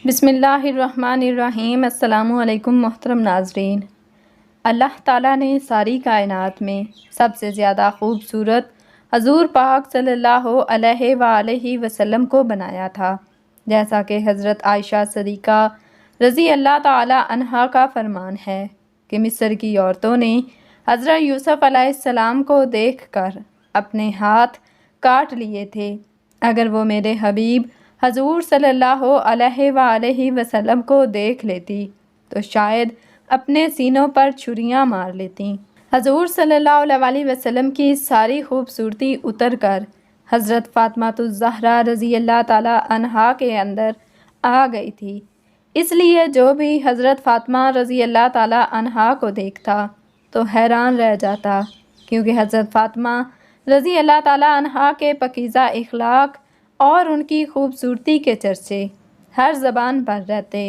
بسم اللہ الرحمن الرحیم۔ السلام علیکم محترم ناظرین۔ اللہ تعالیٰ نے ساری کائنات میں سب سے زیادہ خوبصورت حضور پاک صلی اللہ علیہ وآلہ وسلم کو بنایا تھا، جیسا کہ حضرت عائشہ صدیقہ رضی اللہ تعالیٰ عنہا کا فرمان ہے کہ مصر کی عورتوں نے حضرت یوسف علیہ السلام کو دیکھ کر اپنے ہاتھ کاٹ لیے تھے۔ اگر وہ میرے حبیب حضور صلی اللہ علیہ وآلہ وسلم کو دیکھ لیتی تو شاید اپنے سینوں پر چھریاں مار لیتی۔ حضور صلی اللہ علیہ وسلم کی ساری خوبصورتی اتر کر حضرت فاطمہ الزہرا رضی اللہ تعالیٰ عنہا کے اندر آ گئی تھی، اس لیے جو بھی حضرت فاطمہ رضی اللہ تعالیٰ عنہا کو دیکھتا تو حیران رہ جاتا، کیونکہ حضرت فاطمہ رضی اللہ تعالیٰ عنہا کے پاکیزہ اخلاق اور ان کی خوبصورتی کے چرچے ہر زبان پر رہتے۔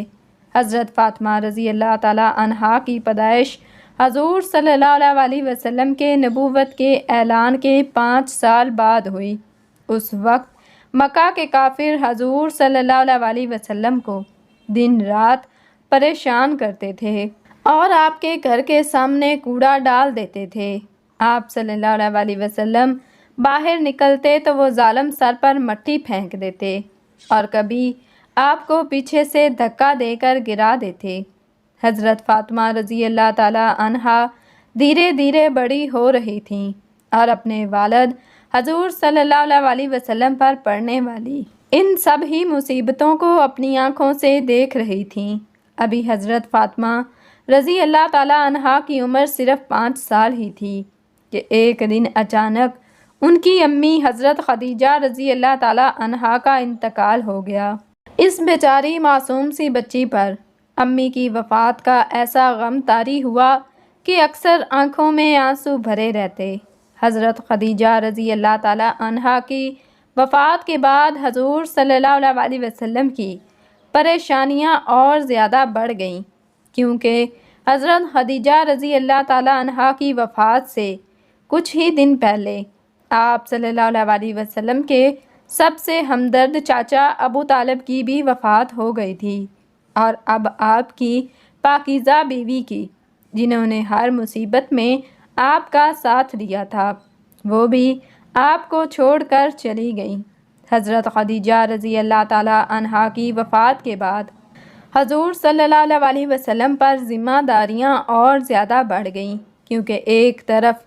حضرت فاطمہ رضی اللہ تعالیٰ عنہا کی پیدائش حضور صلی اللہ علیہ وسلم کے نبوت کے اعلان کے 5 سال بعد ہوئی۔ اس وقت مکہ کے کافر حضور صلی اللہ علیہ وسلم کو دن رات پریشان کرتے تھے اور آپ کے گھر کے سامنے کوڑا ڈال دیتے تھے۔ آپ صلی اللہ علیہ وسلم باہر نکلتے تو وہ ظالم سر پر مٹی پھینک دیتے اور کبھی آپ کو پیچھے سے دھکا دے کر گرا دیتے۔ حضرت فاطمہ رضی اللہ تعالیٰ عنہا دھیرے دھیرے بڑی ہو رہی تھیں اور اپنے والد حضور صلی اللہ علیہ وسلم پر پڑنے والی ان سب ہی مصیبتوں کو اپنی آنکھوں سے دیکھ رہی تھیں۔ ابھی حضرت فاطمہ رضی اللہ تعالیٰ عنہا کی عمر صرف 5 سال ہی تھی کہ ایک دن اچانک ان کی امی حضرت خدیجہ رضی اللہ تعالیٰ عنہا کا انتقال ہو گیا۔ اس بیچاری معصوم سی بچی پر امی کی وفات کا ایسا غم طاری ہوا کہ اکثر آنکھوں میں آنسو بھرے رہتے۔ حضرت خدیجہ رضی اللہ تعالیٰ عنہا کی وفات کے بعد حضور صلی اللہ علیہ وسلم کی پریشانیاں اور زیادہ بڑھ گئیں، کیونکہ حضرت خدیجہ رضی اللہ تعالیٰ عنہا کی وفات سے کچھ ہی دن پہلے آپ صلی اللہ علیہ وسلم کے سب سے ہمدرد چاچا ابو طالب کی بھی وفات ہو گئی تھی، اور اب آپ کی پاکیزہ بیوی کی، جنہوں نے ہر مصیبت میں آپ کا ساتھ دیا تھا، وہ بھی آپ کو چھوڑ کر چلی گئیں۔ حضرت خدیجہ رضی اللہ تعالیٰ عنہا کی وفات کے بعد حضور صلی اللہ علیہ وسلم پر ذمہ داریاں اور زیادہ بڑھ گئیں، کیونکہ ایک طرف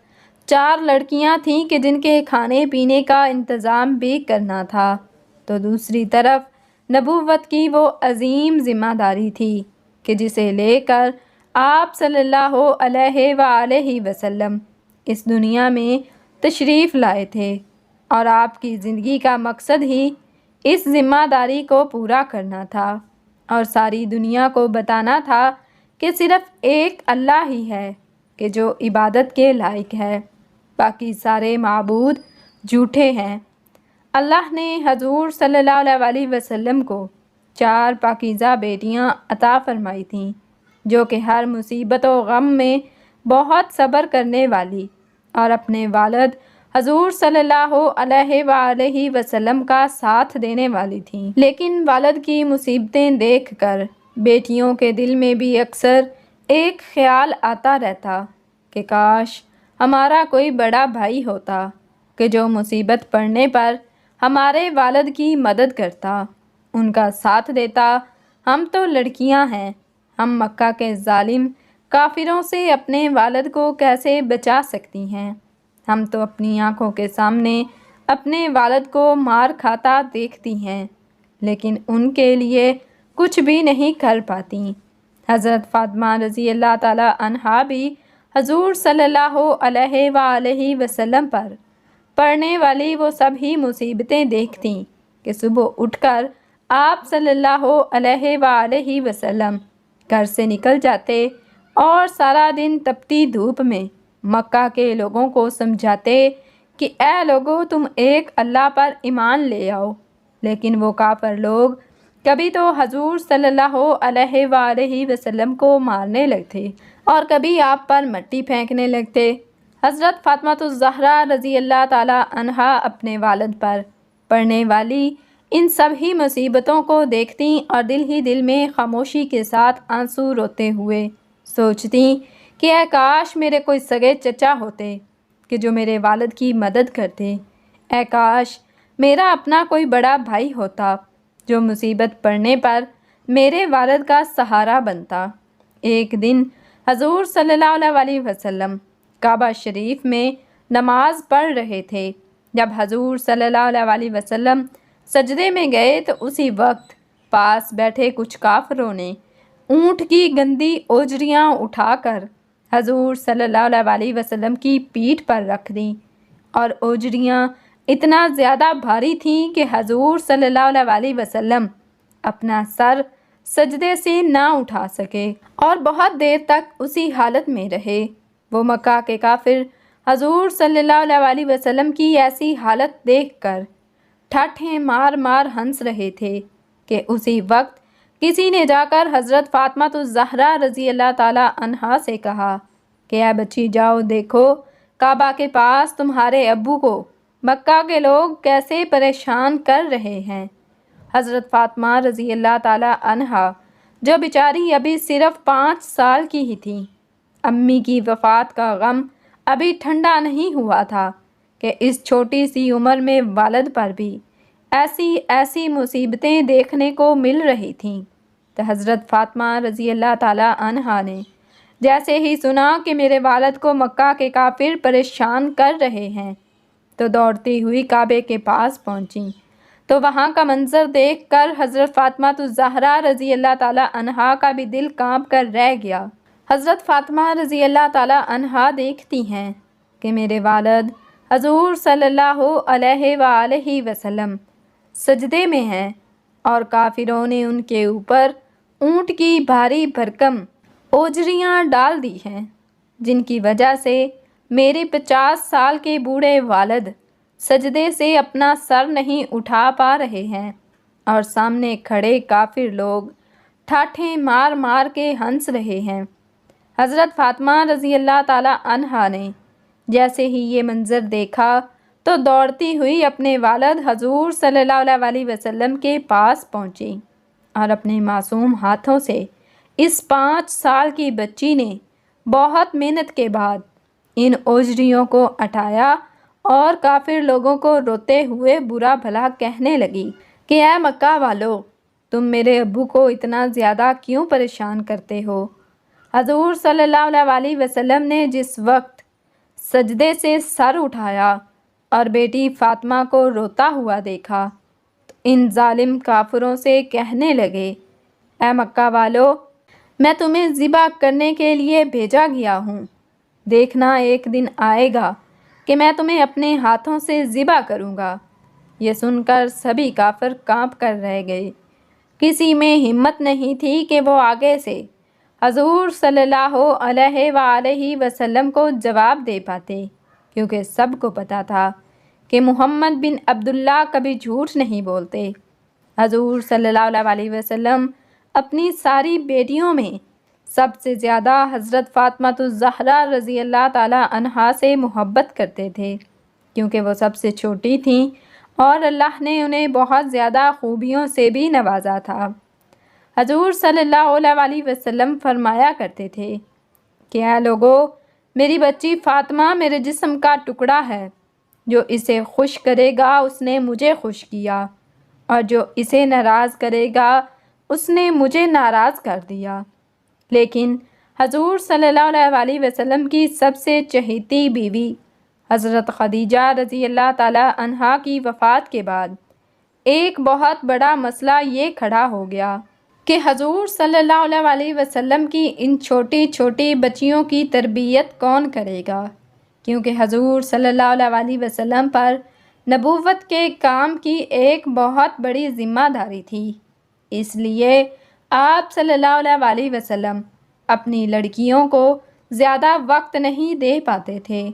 4 لڑکیاں تھیں کہ جن کے کھانے پینے کا انتظام بھی کرنا تھا، تو دوسری طرف نبوت کی وہ عظیم ذمہ داری تھی کہ جسے لے کر آپ صلی اللہ علیہ وآلہ وسلم اس دنیا میں تشریف لائے تھے، اور آپ کی زندگی کا مقصد ہی اس ذمہ داری کو پورا کرنا تھا اور ساری دنیا کو بتانا تھا کہ صرف ایک اللہ ہی ہے کہ جو عبادت کے لائق ہے، باقی سارے معبود جھوٹے ہیں۔ اللہ نے حضور صلی اللہ علیہ وسلم کو 4 پاکیزہ بیٹیاں عطا فرمائی تھیں، جو کہ ہر مصیبت و غم میں بہت صبر کرنے والی اور اپنے والد حضور صلی اللہ علیہ وآلہ وسلم کا ساتھ دینے والی تھیں۔ لیکن والد کی مصیبتیں دیکھ کر بیٹیوں کے دل میں بھی اکثر ایک خیال آتا رہتا کہ کاش ہمارا کوئی بڑا بھائی ہوتا کہ جو مصیبت پڑنے پر ہمارے والد کی مدد کرتا، ان کا ساتھ دیتا۔ ہم تو لڑکیاں ہیں، ہم مکہ کے ظالم کافروں سے اپنے والد کو کیسے بچا سکتی ہیں؟ ہم تو اپنی آنکھوں کے سامنے اپنے والد کو مار کھاتا دیکھتی ہیں، لیکن ان کے لیے کچھ بھی نہیں کر پاتی۔ حضرت فاطمہ رضی اللہ تعالیٰ عنہا بھی حضور صلی اللہ علیہ وآلہ وسلم پر پڑنے والی وہ سب ہی مصیبتیں دیکھتیں کہ صبح اٹھ کر آپ صلی اللہ علیہ وآلہ وسلم گھر سے نکل جاتے اور سارا دن تپتی دھوپ میں مکہ کے لوگوں کو سمجھاتے کہ اے لوگو، تم ایک اللہ پر ایمان لے آؤ، لیکن وہ کافر لوگ کبھی تو حضور صلی اللہ علیہ وآلہ وسلم کو مارنے لگتے اور کبھی آپ پر مٹی پھینکنے لگتے۔ حضرت فاطمہ الزہرا رضی اللہ تعالیٰ عنہا اپنے والد پر پڑنے والی ان سب ہی مصیبتوں کو دیکھتی اور دل ہی دل میں خاموشی کے ساتھ آنسو روتے ہوئے سوچتی کہ اے کاش میرے کوئی سگے چچا ہوتے کہ جو میرے والد کی مدد کرتے، اے کاش میرا اپنا کوئی بڑا بھائی ہوتا جو مصیبت پڑنے پر میرے والد کا سہارا بنتا۔ ایک دن حضور صلی اللہ علیہ وسلم کعبہ شریف میں نماز پڑھ رہے تھے۔ جب حضور صلی اللہ علیہ وسلم سجدے میں گئے تو اسی وقت پاس بیٹھے کچھ کافروں نے اونٹ کی گندی اوجریاں اٹھا کر حضور صلی اللہ علیہ وسلم کی پیٹھ پر رکھ دیں، اور اوجریاں اتنا زیادہ بھاری تھیں کہ حضور صلی اللہ علیہ وسلم اپنا سر سجدے سے نہ اٹھا سکے اور بہت دیر تک اسی حالت میں رہے۔ وہ مکہ کے کافر حضور صلی اللہ علیہ وسلم کی ایسی حالت دیکھ کر ٹھاٹھیں مار مار ہنس رہے تھے کہ اسی وقت کسی نے جا کر حضرت فاطمہ الزہرا رضی اللہ تعالی عنہا سے کہا کہ اے بچی جاؤ دیکھو کعبہ کے پاس تمہارے ابو کو مکہ کے لوگ کیسے پریشان کر رہے ہیں۔ حضرت فاطمہ رضی اللہ تعالی عنہا جو بیچاری ابھی صرف 5 سال کی ہی تھی، امی کی وفات کا غم ابھی ٹھنڈا نہیں ہوا تھا کہ اس چھوٹی سی عمر میں والد پر بھی ایسی مصیبتیں دیکھنے کو مل رہی تھیں۔ تو حضرت فاطمہ رضی اللہ تعالی عنہا نے جیسے ہی سنا کہ میرے والد کو مکہ کے کافر پریشان کر رہے ہیں تو دوڑتی ہوئی کعبے کے پاس پہنچیں، تو وہاں کا منظر دیکھ کر حضرت فاطمہ الزہرا رضی اللہ تعالی عنہا کا بھی دل کانپ کر رہ گیا۔ حضرت فاطمہ رضی اللہ تعالی عنہا دیکھتی ہیں کہ میرے والد حضور صلی اللہ علیہ وآلہ وسلم سجدے میں ہیں اور کافروں نے ان کے اوپر اونٹ کی بھاری بھرکم اوجریاں ڈال دی ہیں، جن کی وجہ سے میرے 50 سال کے بوڑھے والد سجدے سے اپنا سر نہیں اٹھا پا رہے ہیں، اور سامنے کھڑے کافر لوگ ٹھاٹھیں مار مار کے ہنس رہے ہیں۔ حضرت فاطمہ رضی اللہ تعالی عنہا نے جیسے ہی یہ منظر دیکھا تو دوڑتی ہوئی اپنے والد حضور صلی اللہ علیہ وسلم کے پاس پہنچی اور اپنے معصوم ہاتھوں سے اس 5 سال کی بچی نے بہت محنت کے بعد ان اوجریوں کو ہٹایا اور کافر لوگوں کو روتے ہوئے برا بھلا کہنے لگی کہ اے مکہ والو، تم میرے ابو کو اتنا زیادہ کیوں پریشان کرتے ہو؟ حضور صلی اللہ علیہ وسلم نے جس وقت سجدے سے سر اٹھایا اور بیٹی فاطمہ کو روتا ہوا دیکھا تو ان ظالم کافروں سے کہنے لگے، اے مکہ والو، میں تمہیں ذبح کرنے کے لیے بھیجا گیا ہوں، دیکھنا ایک دن آئے گا کہ میں تمہیں اپنے ہاتھوں سے ذبح کروں گا۔ یہ سن کر سبھی کافر کانپ کر رہ گئے، کسی میں ہمت نہیں تھی کہ وہ آگے سے حضور صلی اللہ علیہ وآلہ وسلم کو جواب دے پاتے، کیونکہ سب کو پتہ تھا کہ محمد بن عبداللہ کبھی جھوٹ نہیں بولتے۔ حضور صلی اللہ علیہ وسلم اپنی ساری بیٹیوں میں سب سے زیادہ حضرت فاطمہ الزہرا رضی اللہ تعالی عنہا سے محبت کرتے تھے، کیونکہ وہ سب سے چھوٹی تھیں اور اللہ نے انہیں بہت زیادہ خوبیوں سے بھی نوازا تھا۔ حضور صلی اللہ علیہ وسلم فرمایا کرتے تھے کہ اے لوگو، میری بچی فاطمہ میرے جسم کا ٹکڑا ہے، جو اسے خوش کرے گا اس نے مجھے خوش کیا، اور جو اسے ناراض کرے گا اس نے مجھے ناراض کر دیا۔ لیکن حضور صلی اللہ علیہ وسلم کی سب سے چہیتی بیوی حضرت خدیجہ رضی اللہ تعالی عنہا کی وفات کے بعد ایک بہت بڑا مسئلہ یہ کھڑا ہو گیا کہ حضور صلی اللہ علیہ وسلم کی ان چھوٹی چھوٹی بچیوں کی تربیت کون کرے گا، کیونکہ حضور صلی اللہ علیہ وسلم پر نبوت کے کام کی ایک بہت بڑی ذمہ داری تھی۔ اس لیے آپ صلی اللہ علیہ وسلم اپنی لڑکیوں کو زیادہ وقت نہیں دے پاتے تھے،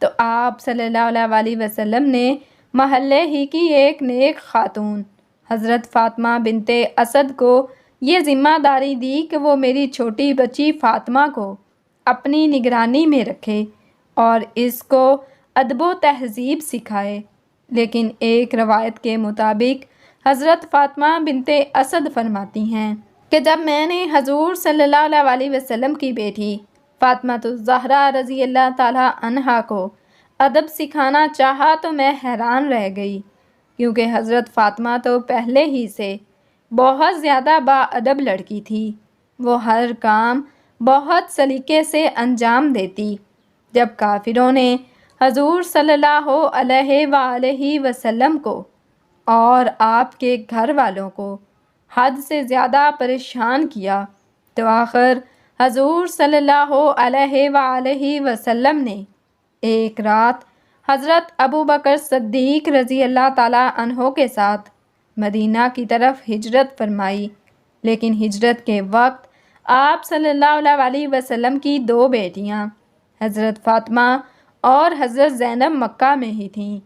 تو آپ صلی اللہ علیہ وسلم نے محلے ہی کی ایک نیک خاتون حضرت فاطمہ بنت اسد کو یہ ذمہ داری دی کہ وہ میری چھوٹی بچی فاطمہ کو اپنی نگرانی میں رکھے اور اس کو ادب و تہذیب سکھائے۔ لیکن ایک روایت کے مطابق حضرت فاطمہ بنت اسد فرماتی ہیں کہ جب میں نے حضور صلی اللہ علیہ وسلم کی بیٹی فاطمہ الزہرا رضی اللہ تعالیٰ عنہا کو ادب سکھانا چاہا تو میں حیران رہ گئی، کیونکہ حضرت فاطمہ تو پہلے ہی سے بہت زیادہ باادب لڑکی تھی۔ وہ ہر کام بہت سلیقے سے انجام دیتی۔ جب کافروں نے حضور صلی اللہ علیہ وآلہ وسلم کو اور آپ کے گھر والوں کو حد سے زیادہ پریشان کیا تو آخر حضور صلی اللہ علیہ وآلہ وسلم نے ایک رات حضرت ابوبکر صدیق رضی اللہ تعالیٰ عنہ کے ساتھ مدینہ کی طرف ہجرت فرمائی، لیکن ہجرت کے وقت آپ صلی اللہ علیہ وسلم کی دو بیٹیاں حضرت فاطمہ اور حضرت زینب مکہ میں ہی تھیں،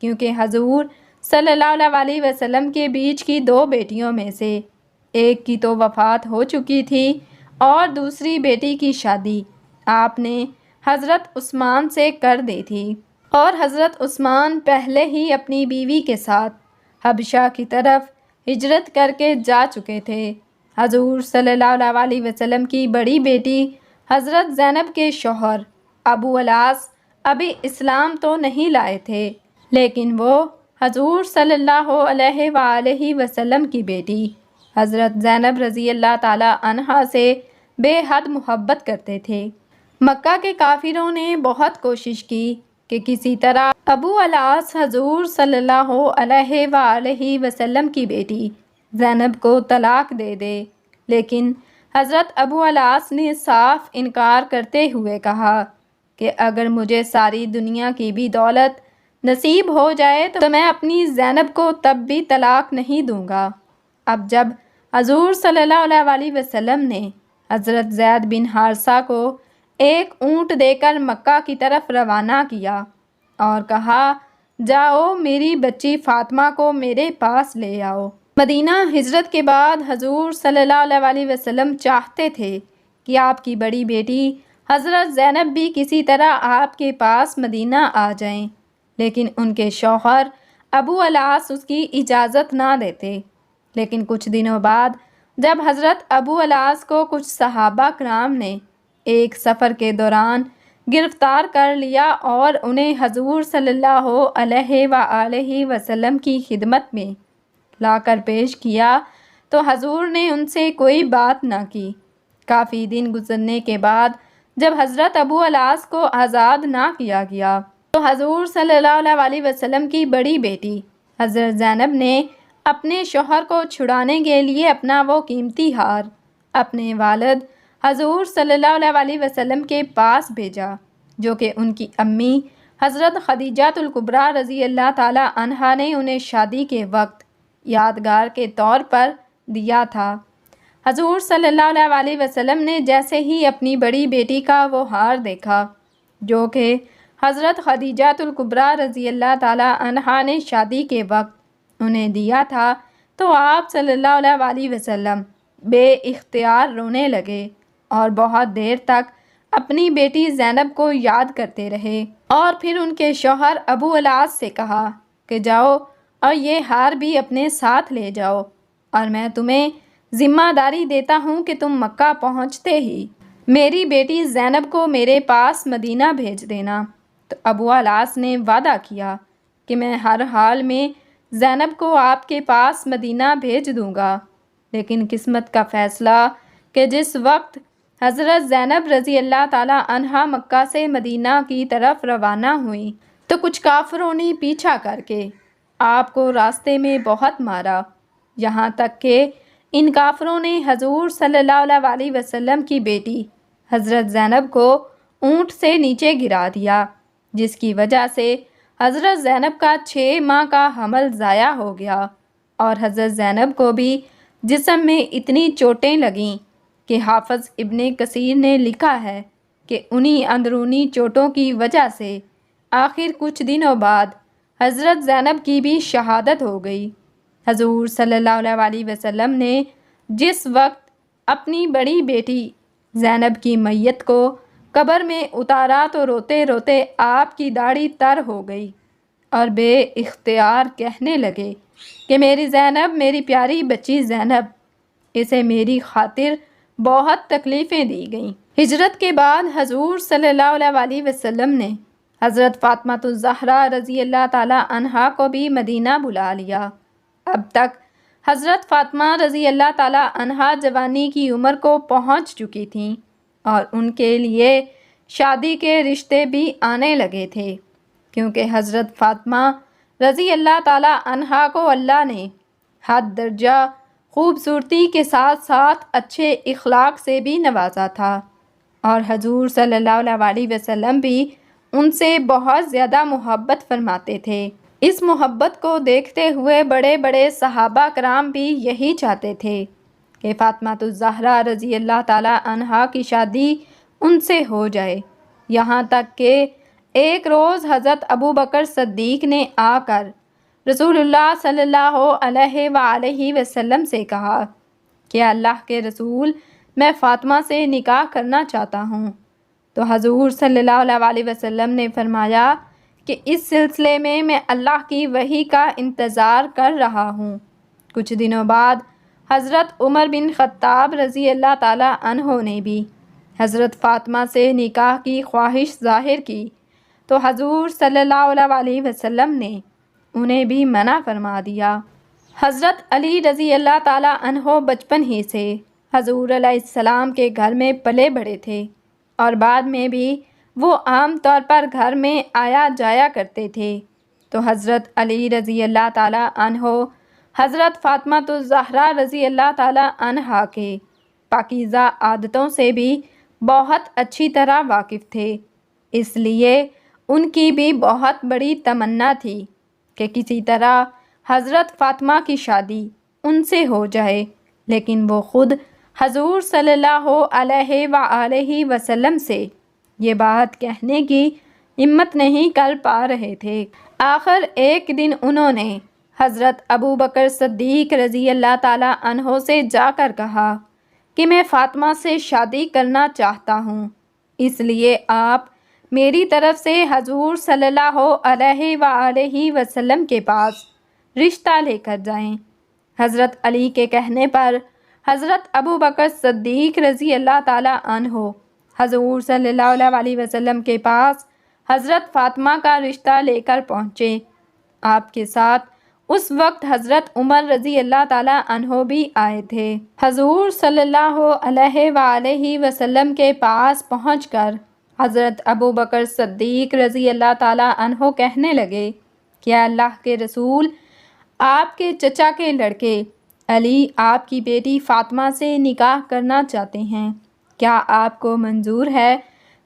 کیونکہ حضور صلی اللہ علیہ وسلم کے بیچ کی دو بیٹیوں میں سے ایک کی تو وفات ہو چکی تھی اور دوسری بیٹی کی شادی آپ نے حضرت عثمان سے کر دی تھی، اور حضرت عثمان پہلے ہی اپنی بیوی کے ساتھ حبشہ کی طرف ہجرت کر کے جا چکے تھے۔ حضور صلی اللہ علیہ وسلم کی بڑی بیٹی حضرت زینب کے شوہر ابو العاص ابھی اسلام تو نہیں لائے تھے، لیکن وہ حضور صلی اللہ علیہ وآلہ وسلم کی بیٹی حضرت زینب رضی اللہ تعالیٰ عنہا سے بے حد محبت کرتے تھے۔ مکہ کے کافروں نے بہت کوشش کی کہ کسی طرح ابو العاص حضور صلی اللہ علیہ وآلہ وسلم کی بیٹی زینب کو طلاق دے دے، لیکن حضرت ابو العاص نے صاف انکار کرتے ہوئے کہا کہ اگر مجھے ساری دنیا کی بھی دولت نصیب ہو جائے تو میں اپنی زینب کو تب بھی طلاق نہیں دوں گا۔ اب جب حضور صلی اللہ علیہ وسلم نے حضرت زید بن حارثہ کو ایک اونٹ دے کر مکہ کی طرف روانہ کیا اور کہا جاؤ میری بچی فاطمہ کو میرے پاس لے آؤ۔ مدینہ ہجرت کے بعد حضور صلی اللہ علیہ وسلم چاہتے تھے کہ آپ کی بڑی بیٹی حضرت زینب بھی کسی طرح آپ کے پاس مدینہ آ جائیں، لیکن ان کے شوہر ابو العاص اس کی اجازت نہ دیتے۔ لیکن کچھ دنوں بعد جب حضرت ابو العاص کو کچھ صحابہ کرام نے ایک سفر کے دوران گرفتار کر لیا اور انہیں حضور صلی اللہ علیہ وآلہ وسلم کی خدمت میں لا کر پیش کیا تو حضور نے ان سے کوئی بات نہ کی۔ کافی دن گزرنے کے بعد جب حضرت ابو العاص کو آزاد نہ کیا گیا تو حضور صلی اللہ علیہ وسلم کی بڑی بیٹی حضرت زینب نے اپنے شوہر کو چھڑانے کے لیے اپنا وہ قیمتی ہار اپنے والد حضور صلی اللہ علیہ وسلم کے پاس بھیجا، جو کہ ان کی امی حضرت خدیجہ الکبریٰ رضی اللہ تعالیٰ عنہا نے انہیں شادی کے وقت یادگار کے طور پر دیا تھا۔ حضور صلی اللہ علیہ وسلم نے جیسے ہی اپنی بڑی بیٹی کا وہ ہار دیکھا جو کہ حضرت خدیجہ الکبریٰ رضی اللہ تعالیٰ عنہا نے شادی کے وقت انہیں دیا تھا تو آپ صلی اللہ علیہ وسلم بے اختیار رونے لگے اور بہت دیر تک اپنی بیٹی زینب کو یاد کرتے رہے، اور پھر ان کے شوہر ابو العاص سے کہا کہ جاؤ اور یہ ہار بھی اپنے ساتھ لے جاؤ، اور میں تمہیں ذمہ داری دیتا ہوں کہ تم مکہ پہنچتے ہی میری بیٹی زینب کو میرے پاس مدینہ بھیج دینا۔ تو ابو العاص نے وعدہ کیا کہ میں ہر حال میں زینب کو آپ کے پاس مدینہ بھیج دوں گا۔ لیکن قسمت کا فیصلہ کہ جس وقت حضرت زینب رضی اللہ تعالیٰ عنہا مکہ سے مدینہ کی طرف روانہ ہوئیں تو کچھ کافروں نے پیچھا کر کے آپ کو راستے میں بہت مارا، یہاں تک کہ ان کافروں نے حضور صلی اللہ علیہ وسلم کی بیٹی حضرت زینب کو اونٹ سے نیچے گرا دیا، جس کی وجہ سے حضرت زینب کا 6 ماہ کا حمل ضائع ہو گیا، اور حضرت زینب کو بھی جسم میں اتنی چوٹیں لگیں کہ حافظ ابن کثیر نے لکھا ہے کہ انہی اندرونی چوٹوں کی وجہ سے آخر کچھ دنوں بعد حضرت زینب کی بھی شہادت ہو گئی۔ حضور صلی اللہ علیہ وسلم نے جس وقت اپنی بڑی بیٹی زینب کی میت کو قبر میں اتارا تو روتے روتے آپ کی داڑھی تر ہو گئی اور بے اختیار کہنے لگے کہ میری زینب، میری پیاری بچی زینب، اسے میری خاطر بہت تکلیفیں دی گئیں۔ ہجرت کے بعد حضور صلی اللہ علیہ وسلم نے حضرت فاطمہ الزہرا رضی اللہ تعالیٰ عنہا کو بھی مدینہ بلا لیا۔ اب تک حضرت فاطمہ رضی اللہ تعالیٰ عنہا جوانی کی عمر کو پہنچ چکی تھیں اور ان کے لیے شادی کے رشتے بھی آنے لگے تھے، کیونکہ حضرت فاطمہ رضی اللہ تعالیٰ عنہا کو اللہ نے حد درجہ خوبصورتی کے ساتھ ساتھ اچھے اخلاق سے بھی نوازا تھا، اور حضور صلی اللہ علیہ وسلم بھی ان سے بہت زیادہ محبت فرماتے تھے۔ اس محبت کو دیکھتے ہوئے بڑے بڑے صحابہ کرام بھی یہی چاہتے تھے کہ فاطمہ الزہرا رضی اللہ تعالیٰ عنہا کی شادی ان سے ہو جائے، یہاں تک کہ ایک روز حضرت ابو بکر صدیق نے آ کر رسول اللہ صلی اللہ علیہ وآلہ وسلم سے کہا کہ اللہ کے رسول، میں فاطمہ سے نکاح کرنا چاہتا ہوں۔ تو حضور صلی اللہ علیہ وسلم نے فرمایا کہ اس سلسلے میں اللہ کی وحی کا انتظار کر رہا ہوں۔ کچھ دنوں بعد حضرت عمر بن خطاب رضی اللہ تعالیٰ عنہ نے بھی حضرت فاطمہ سے نکاح کی خواہش ظاہر کی، تو حضور صلی اللہ علیہ وسلم نے انہیں بھی منع فرما دیا۔ حضرت علی رضی اللہ تعالیٰ عنہ بچپن ہی سے حضور علیہ السلام کے گھر میں پلے بڑھے تھے، اور بعد میں بھی وہ عام طور پر گھر میں آیا جایا کرتے تھے، تو حضرت علی رضی اللہ تعالیٰ عنہ حضرت فاطمہ الزہرا رضی اللہ تعالیٰ عنہا کے پاکیزہ عادتوں سے بھی بہت اچھی طرح واقف تھے، اس لیے ان کی بھی بہت بڑی تمنا تھی کہ کسی طرح حضرت فاطمہ کی شادی ان سے ہو جائے، لیکن وہ خود حضور صلی اللہ علیہ وآلہ وسلم سے یہ بات کہنے کی ہمت نہیں کر پا رہے تھے۔ آخر ایک دن انہوں نے حضرت ابو بکر صدیق رضی اللہ تعالیٰ عنہ سے جا کر کہا کہ میں فاطمہ سے شادی کرنا چاہتا ہوں، اس لیے آپ میری طرف سے حضور صلی اللہ علیہ وآلہ وسلم کے پاس رشتہ لے کر جائیں۔ حضرت علی کے کہنے پر حضرت ابو بکر صدیق رضی اللہ تعالیٰ عنہ حضور صلی اللہ علیہ وسلم کے پاس حضرت فاطمہ کا رشتہ لے کر پہنچے۔ آپ کے ساتھ اس وقت حضرت عمر رضی اللہ تعالیٰ عنہ بھی آئے تھے۔ حضور صلی اللہ علیہ وآلہ وسلم کے پاس پہنچ کر حضرت ابو بکر صدیق رضی اللہ تعالیٰ عنہ کہنے لگے کہ اللہ کے رسول، آپ کے چچا کے لڑکے علی آپ کی بیٹی فاطمہ سے نکاح کرنا چاہتے ہیں، کیا آپ کو منظور ہے؟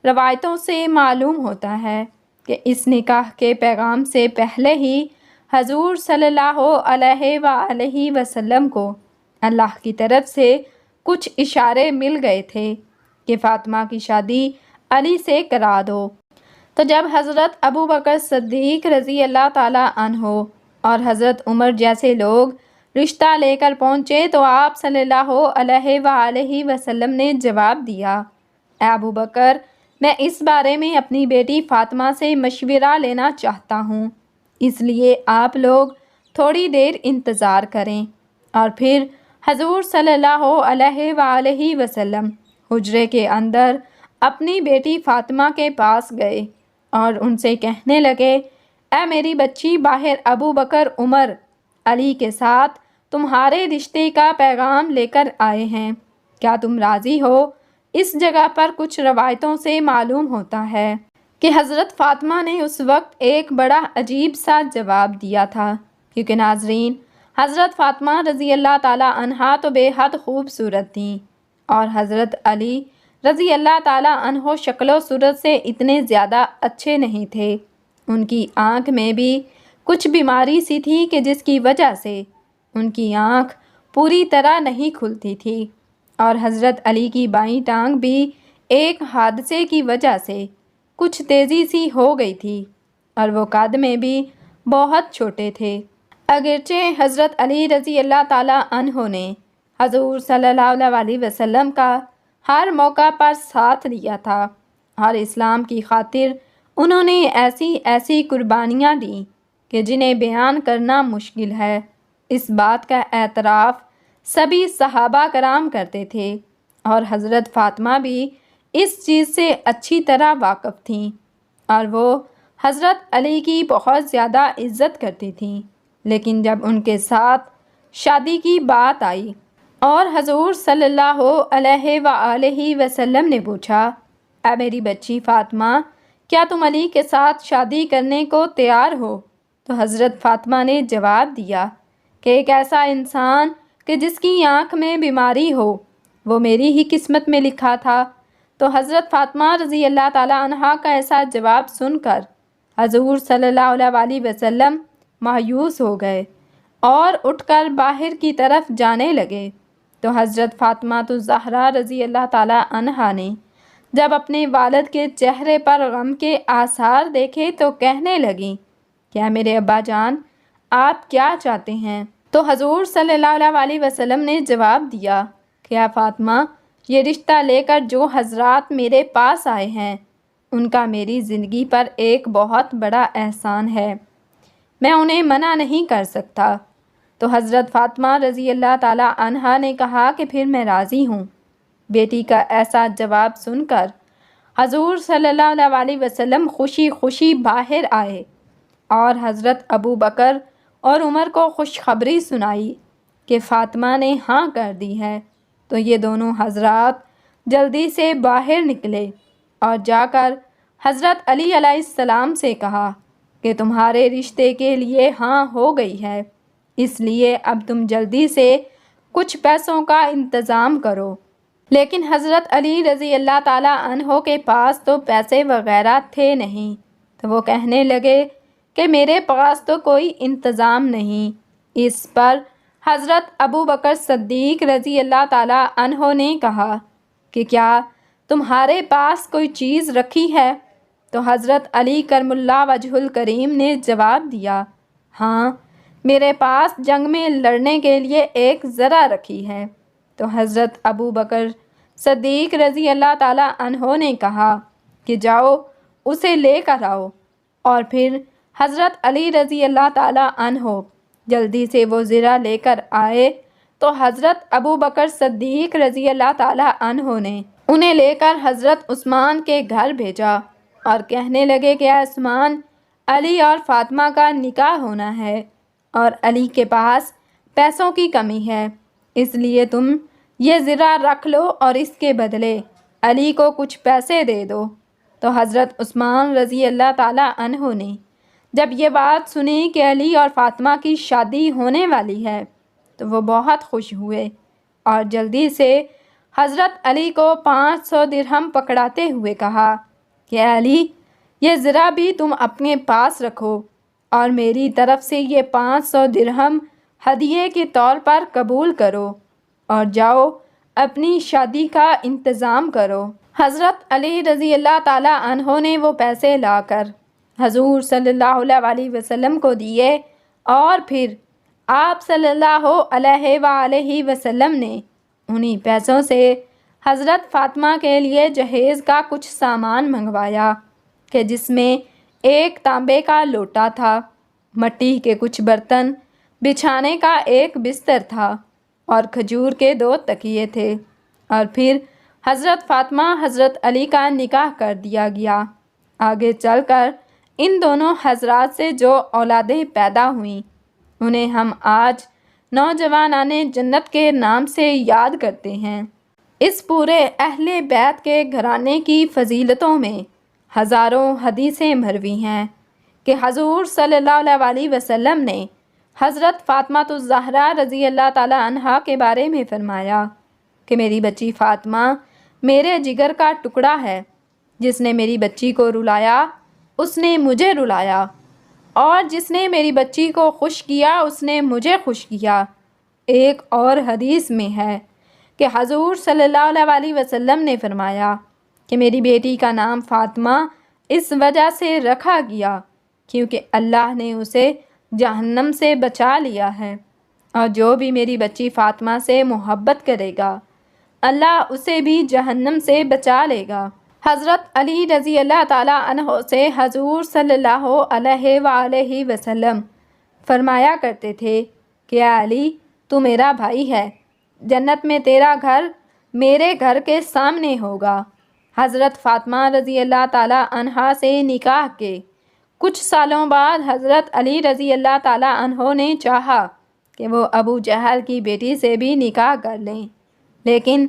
روایتوں سے معلوم ہوتا ہے کہ اس نکاح کے پیغام سے پہلے ہی حضور صلی اللہ علیہ وآلہ وسلم کو اللہ کی طرف سے کچھ اشارے مل گئے تھے کہ فاطمہ کی شادی علی سے کرا دو۔ تو جب حضرت ابو بکر صدیق رضی اللہ تعالیٰ عنہ اور حضرت عمر جیسے لوگ رشتہ لے کر پہنچے تو آپ صلی اللہ علیہ وآلہ وسلم نے جواب دیا، اے ابو بکر، میں اس بارے میں اپنی بیٹی فاطمہ سے مشورہ لینا چاہتا ہوں، اس لیے آپ لوگ تھوڑی دیر انتظار کریں۔ اور پھر حضور صلی اللہ علیہ وآلہ وسلم حجرے کے اندر اپنی بیٹی فاطمہ کے پاس گئے اور ان سے کہنے لگے، اے میری بچی، باہر ابو بکر عمر علی کے ساتھ تمہارے رشتے کا پیغام لے کر آئے ہیں، کیا تم راضی ہو؟ اس جگہ پر کچھ روایتوں سے معلوم ہوتا ہے کہ حضرت فاطمہ نے اس وقت ایک بڑا عجیب سا جواب دیا تھا، کیونکہ ناظرین، حضرت فاطمہ رضی اللہ تعالیٰ عنہا تو بے حد خوبصورت تھیں، اور حضرت علی رضی اللہ تعالیٰ عنہ شکل و صورت سے اتنے زیادہ اچھے نہیں تھے۔ ان کی آنکھ میں بھی کچھ بیماری سی تھی کہ جس کی وجہ سے ان کی آنکھ پوری طرح نہیں کھلتی تھی، اور حضرت علی کی بائیں ٹانگ بھی ایک حادثے کی وجہ سے کچھ تیزی سی ہو گئی تھی، اور وہ قد میں بھی بہت چھوٹے تھے۔ اگرچہ حضرت علی رضی اللہ تعالیٰ عنہ نے حضور صلی اللہ علیہ وسلم کا ہر موقع پر ساتھ لیا تھا، اور اسلام کی خاطر انہوں نے ایسی قربانیاں دیں کہ جنہیں بیان کرنا مشکل ہے، اس بات کا اعتراف سبھی صحابہ کرام کرتے تھے اور حضرت فاطمہ بھی اس چیز سے اچھی طرح واقف تھیں اور وہ حضرت علی کی بہت زیادہ عزت کرتی تھیں۔ لیکن جب ان کے ساتھ شادی کی بات آئی اور حضور صلی اللہ علیہ وآلہ وسلم نے پوچھا، اے میری بچی فاطمہ، کیا تم علی کے ساتھ شادی کرنے کو تیار ہو؟ تو حضرت فاطمہ نے جواب دیا کہ ایک ایسا انسان کہ جس کی آنکھ میں بیماری ہو وہ میری ہی قسمت میں لکھا تھا۔ تو حضرت فاطمہ رضی اللہ تعالیٰ عنہا کا ایسا جواب سن کر حضور صلی اللہ علیہ وسلم مایوس ہو گئے اور اٹھ کر باہر کی طرف جانے لگے۔ تو حضرت فاطمہ الزہرا رضی اللہ تعالیٰ عنہا نے جب اپنے والد کے چہرے پر غم کے آثار دیکھے تو کہنے لگیں، کیا میرے ابا جان آپ کیا چاہتے ہیں؟ تو حضور صلی اللہ علیہ وسلم نے جواب دیا کہ اے فاطمہ، یہ رشتہ لے کر جو حضرات میرے پاس آئے ہیں ان کا میری زندگی پر ایک بہت بڑا احسان ہے، میں انہیں منع نہیں کر سکتا۔ تو حضرت فاطمہ رضی اللہ تعالیٰ عنہا نے کہا کہ پھر میں راضی ہوں۔ بیٹی کا ایسا جواب سن کر حضور صلی اللہ علیہ وسلم خوشی خوشی باہر آئے اور حضرت ابو بکر اور عمر کو خوشخبری سنائی کہ فاطمہ نے ہاں کر دی ہے۔ تو یہ دونوں حضرات جلدی سے باہر نکلے اور جا کر حضرت علی علیہ السلام سے کہا کہ تمہارے رشتے کے لیے ہاں ہو گئی ہے، اس لیے اب تم جلدی سے کچھ پیسوں کا انتظام کرو۔ لیکن حضرت علی رضی اللہ تعالیٰ عنہ کے پاس تو پیسے وغیرہ تھے نہیں، تو وہ کہنے لگے کہ میرے پاس تو کوئی انتظام نہیں۔ اس پر حضرت ابو بکر صدیق رضی اللہ تعالیٰ عنہ نے کہا کہ کیا تمہارے پاس کوئی چیز رکھی ہے؟ تو حضرت علی کرم اللہ وجہ الکریم نے جواب دیا، ہاں میرے پاس جنگ میں لڑنے کے لیے ایک زرہ رکھی ہے۔ تو حضرت ابو بکر صدیق رضی اللہ تعالیٰ عنہ نے کہا کہ جاؤ اسے لے کر آؤ، اور پھر حضرت علی رضی اللہ تعالیٰ عنہ جلدی سے وہ زرہ لے کر آئے۔ تو حضرت ابو بکر صدیق رضی اللہ تعالیٰ عنہ نے انہیں لے کر حضرت عثمان کے گھر بھیجا اور کہنے لگے کہ اے عثمان، علی اور فاطمہ کا نکاح ہونا ہے اور علی کے پاس پیسوں کی کمی ہے، اس لیے تم یہ زرہ رکھ لو اور اس کے بدلے علی کو کچھ پیسے دے دو۔ تو حضرت عثمان رضی اللہ تعالیٰ عنہ نے جب یہ بات سنی کہ علی اور فاطمہ کی شادی ہونے والی ہے تو وہ بہت خوش ہوئے اور جلدی سے حضرت علی کو 500 درہم پکڑاتے ہوئے کہا کہ اے علی، یہ زرہ بھی تم اپنے پاس رکھو اور میری طرف سے یہ 500 درہم ہدیے کے طور پر قبول کرو اور جاؤ اپنی شادی کا انتظام کرو۔ حضرت علی رضی اللہ تعالیٰ عنہ نے وہ پیسے لا کر حضور صلی اللہ علیہ وسلم کو دیے اور پھر آپ صلی اللہ علیہ وآلہ وسلم نے انہی پیسوں سے حضرت فاطمہ کے لیے جہیز کا کچھ سامان منگوایا کہ جس میں ایک تانبے کا لوٹا تھا، مٹی کے کچھ برتن، بچھانے کا ایک بستر تھا اور کھجور کے 2 تکیے تھے، اور پھر حضرت فاطمہ حضرت علی کا نکاح کر دیا گیا۔ آگے چل کر ان دونوں حضرات سے جو اولادیں پیدا ہوئیں انہیں ہم آج نوجوانان جنت کے نام سے یاد کرتے ہیں۔ اس پورے اہل بیت کے گھرانے کی فضیلتوں میں ہزاروں حدیثیں مروی ہیں کہ حضور صلی اللہ علیہ وسلم نے حضرت فاطمہ الزہرا رضی اللہ تعالیٰ عنہا کے بارے میں فرمایا کہ میری بچی فاطمہ میرے جگر کا ٹکڑا ہے، جس نے میری بچی کو رلایا اس نے مجھے رلایا، اور جس نے میری بچی کو خوش کیا اس نے مجھے خوش کیا۔ ایک اور حدیث میں ہے کہ حضور صلی اللہ علیہ وسلم نے فرمایا کہ میری بیٹی کا نام فاطمہ اس وجہ سے رکھا گیا کیونکہ اللہ نے اسے جہنم سے بچا لیا ہے، اور جو بھی میری بچی فاطمہ سے محبت کرے گا اللہ اسے بھی جہنم سے بچا لے گا۔ حضرت علی رضی اللہ تعالیٰ عنہ سے حضور صلی اللہ علیہ وآلہ وسلم فرمایا کرتے تھے کہ اے علی تو میرا بھائی ہے، جنت میں تیرا گھر میرے گھر کے سامنے ہوگا۔ حضرت فاطمہ رضی اللہ تعالیٰ عنہا سے نکاح کے کچھ سالوں بعد حضرت علی رضی اللہ تعالیٰ عنہ نے چاہا کہ وہ ابو جہل کی بیٹی سے بھی نکاح کر لیں، لیکن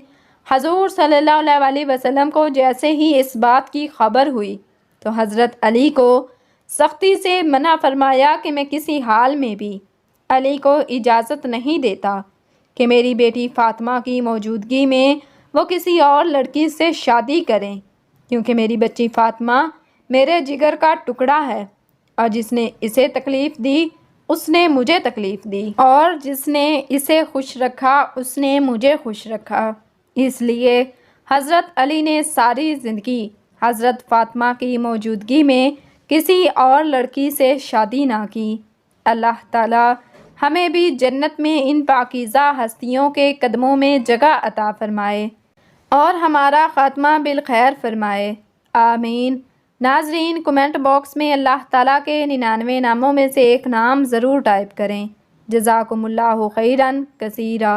حضور صلی اللہ علیہ وسلم کو جیسے ہی اس بات کی خبر ہوئی تو حضرت علی کو سختی سے منع فرمایا کہ میں کسی حال میں بھی علی کو اجازت نہیں دیتا کہ میری بیٹی فاطمہ کی موجودگی میں وہ کسی اور لڑکی سے شادی کریں، کیونکہ میری بچی فاطمہ میرے جگر کا ٹکڑا ہے، اور جس نے اسے تکلیف دی اس نے مجھے تکلیف دی، اور جس نے اسے خوش رکھا اس نے مجھے خوش رکھا۔ اس لیے حضرت علی نے ساری زندگی حضرت فاطمہ کی موجودگی میں کسی اور لڑکی سے شادی نہ کی۔ اللہ تعالیٰ ہمیں بھی جنت میں ان پاکیزہ ہستیوں کے قدموں میں جگہ عطا فرمائے اور ہمارا خاتمہ بالخیر فرمائے، آمین۔ ناظرین، کمنٹ باکس میں اللہ تعالیٰ کے 99 ناموں میں سے ایک نام ضرور ٹائپ کریں۔ جزاکم اللہ خیراً کثیرا۔